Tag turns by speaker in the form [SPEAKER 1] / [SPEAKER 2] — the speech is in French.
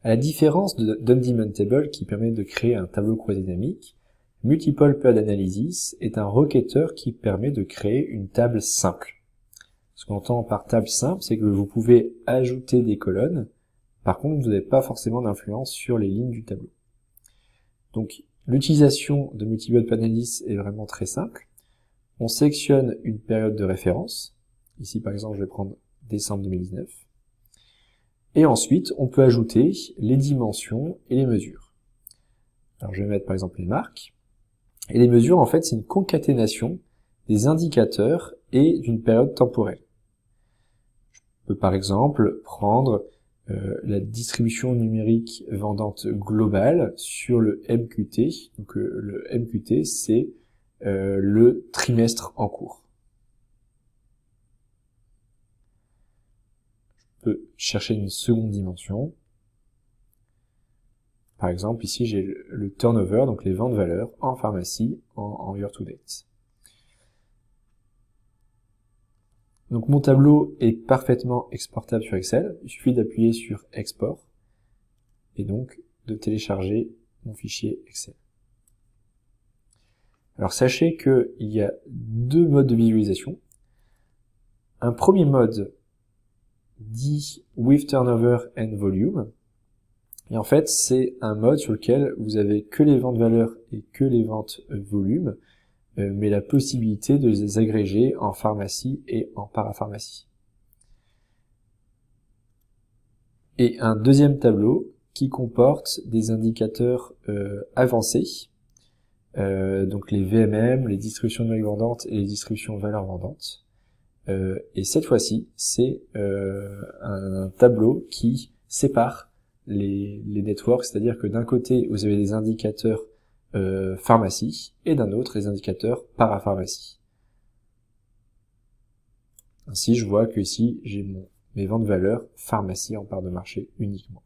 [SPEAKER 1] À la différence d'On-Demand Table qui permet de créer un tableau croisé dynamique, Multiple Paired Analysis est un requêteur qui permet de créer une table simple. Ce qu'on entend par table simple, c'est que vous pouvez ajouter des colonnes, par contre vous n'avez pas forcément d'influence sur les lignes du tableau. Donc l'utilisation de Multiple Paired Analysis est vraiment très simple. On sélectionne une période de référence, ici par exemple je vais prendre décembre 2019, et ensuite on peut ajouter les dimensions et les mesures. Alors je vais mettre par exemple les marques, et les mesures en fait c'est une concaténation des indicateurs et d'une période temporelle. Je peux par exemple prendre la distribution numérique vendante globale sur le MQT, donc le MQT c'est le trimestre en cours. Je peux chercher une seconde dimension. Par exemple, ici j'ai le turnover, donc les ventes valeurs en pharmacie en year to date. Donc mon tableau est parfaitement exportable sur Excel. Il suffit d'appuyer sur Export et donc de télécharger mon fichier Excel. Alors sachez qu'il y a deux modes de visualisation. Un premier mode dit With Turnover and Volume. Et en fait, c'est un mode sur lequel vous avez que les ventes valeurs et que les ventes volume, mais la possibilité de les agréger en pharmacie et en parapharmacie. Et un deuxième tableau qui comporte des indicateurs avancés, donc les VMM, les distributions numériques vendantes et les distributions valeurs vendantes. Et cette fois-ci, c'est un tableau qui sépare les networks, c'est-à-dire que d'un côté, vous avez des indicateurs pharmacie, et d'un autre, les indicateurs parapharmacie. Ainsi, je vois que ici, j'ai mes ventes valeurs pharmacie en part de marché uniquement.